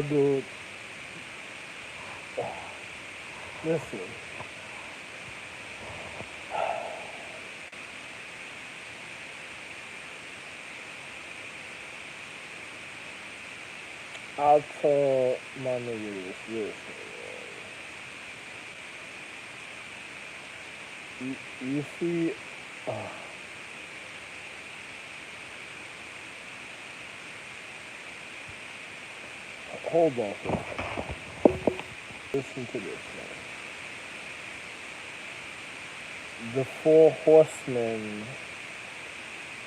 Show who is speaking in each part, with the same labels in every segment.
Speaker 1: Dude, listen, I'll tell my nigga this. Listen, you see, uh, hold on for a second. Listen to this, man. The four horsemen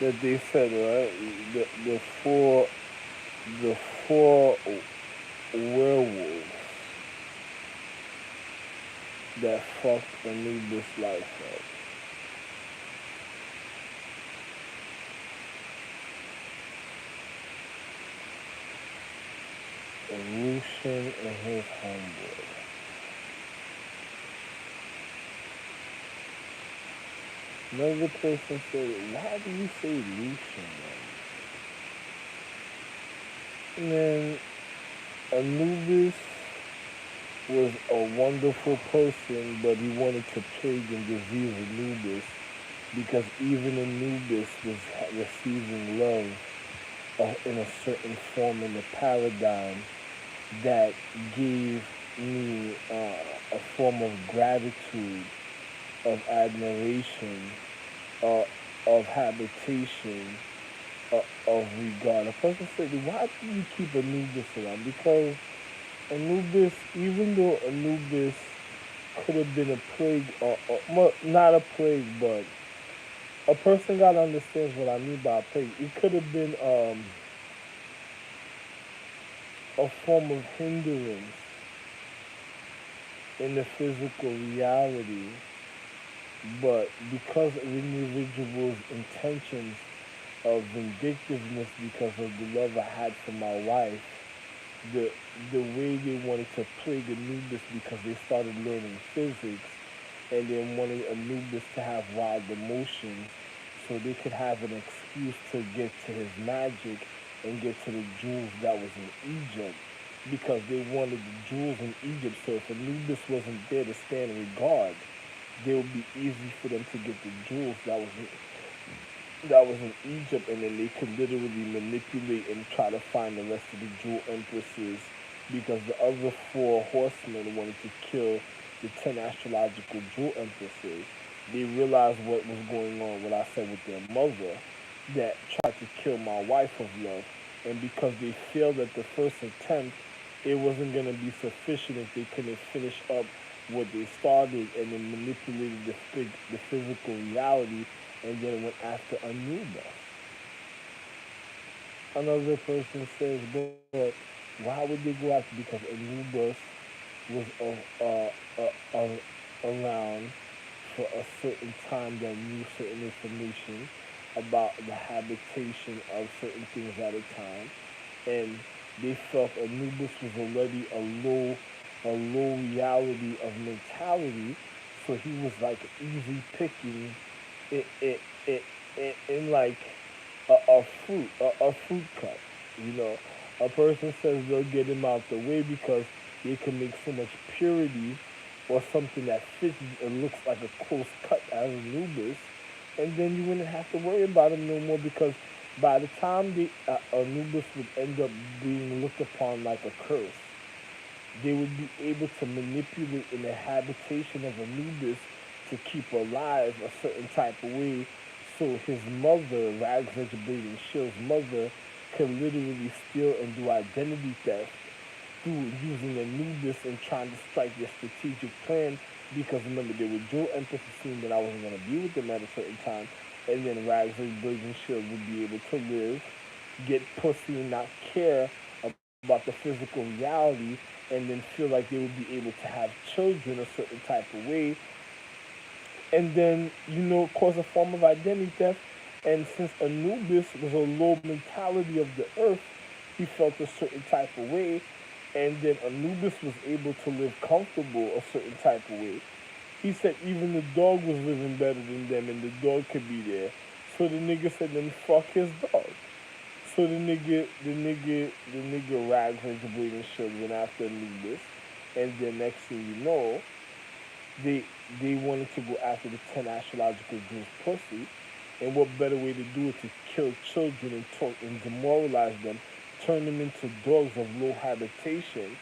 Speaker 1: that they said, right? The four werewolves that fucked Anubis' life up. Lucian and his homeboy. Another person said, why do you say Lucian, man? And then Anubis was a wonderful person, but he wanted to plague and disease Anubis because even Anubis was receiving love in a certain form in the paradigm that gave me a form of gratitude, of admiration, uh, of habitation, of regard. A person said, why do you keep Anubis around? Because Anubis, even though Anubis could have been a plague, or well, not a plague, but a person gotta understand what I mean by a plague. It could have been a form of hindrance in the physical reality, but because of the individual's intentions of vindictiveness because of the love I had for my wife, the the way they wanted to plague Anubis because they started learning physics and they wanted Anubis to have wild emotions so they could have an excuse to get to his magic and get to the jewels that was in Egypt because they wanted the jewels in Egypt. So if Anubis wasn't there to stand in guard, it would be easy for them to get the jewels that was in Egypt, and then they could literally manipulate and try to find the rest of the jewel empresses because the other four horsemen wanted to kill the 10 astrological jewel empresses. They realized what was going on, what I said with their mother, that tried to kill my wife of love, and because they failed at the first attempt, it wasn't going to be sufficient if they couldn't finish up what they started and then manipulated the physical reality and then went after Anubis. Another person says, but why would they go after? Because Anubis was around for a certain time that knew certain information about the habitation of certain things at a time, and they felt Anubis was already a low reality of mentality, so he was like easy picking in like a fruit cut. You know, a person says they'll get him out the way because they can make so much purity or something that fits and looks like a close cut as Anubis, and then you wouldn't have to worry about him no more because by the time the Anubis would end up being looked upon like a curse, they would be able to manipulate in the habitation of Anubis to keep alive a certain type of way. So his mother, Rags Bleeding Shield's mother, could literally steal and do identity theft through using Anubis and trying to strike their strategic plan. Because remember, they were dual emphasis seeing that I wasn't going to be with them at a certain time. And then Rags Bleeding Shield would be able to live, get pussy, and not care about the physical reality, and then feel like they would be able to have children a certain type of way, and then cause a form of identity theft. And since Anubis was a low mentality of the earth, he felt a certain type of way, and then Anubis was able to live comfortable a certain type of way. He said even the dog was living better than them, and the dog could be there. So the nigga said, then fuck his dog. So the nigga rags like the bleeding children after Anubis, and then next thing you know, they they wanted to go after the 10 astrological Jews pussy, and what better way to do it to kill children and talk and demoralize them, turn them into dogs of low habitation,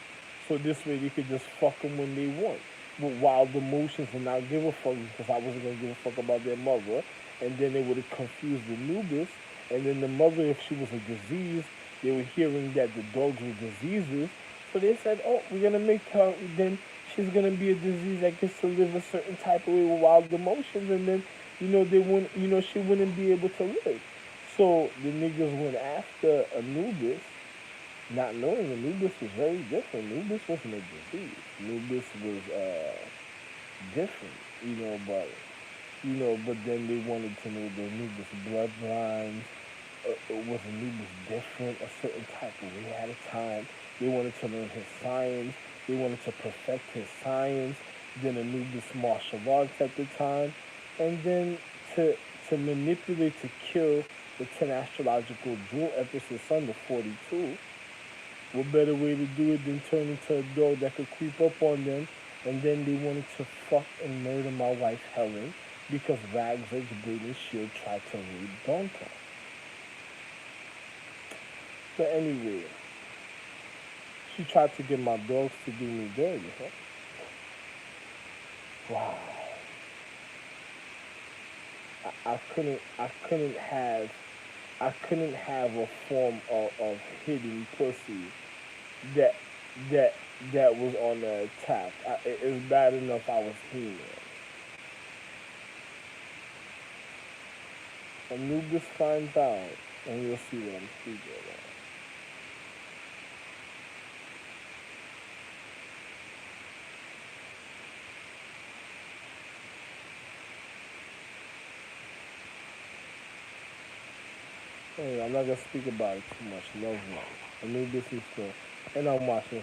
Speaker 1: so this way they could just fuck them when they want, with wild emotions and not give a fuck because I wasn't gonna give a fuck about their mother, and then they would have confused the Nubis, and then the mother, if she was a disease, they were hearing that the dogs were diseases, so they said, oh, we're gonna make her then she's gonna be a disease that gets to live a certain type of way with wild emotions, and then they wouldn't, she wouldn't be able to live. So the niggas went after Anubis, not knowing Anubis was very different. Anubis wasn't a disease. Anubis was different, but then they wanted to know the Anubis bloodlines. Was Anubis different a certain type of way at a time? They wanted to learn his science. They wanted to perfect his science. Then Anubis martial arts at the time, and then to to manipulate to kill the 10 astrological jewel empress's son, the 42. What better way to do it than turn into a dog that could creep up on them? And then they wanted to fuck and murder my wife Helen because Rags Edge Braden Shield tried to rape Donta. But anyway, she tried to get my dogs to do me dirty, huh? Wow. I couldn't have a form of hidden pussy that that that was on the attack. It's bad enough I was here. Anubis finds out, and you'll see what I'm speaking about. Anyway, I'm not gonna speak about it too much. Love me. Anubis is still, and I'm watching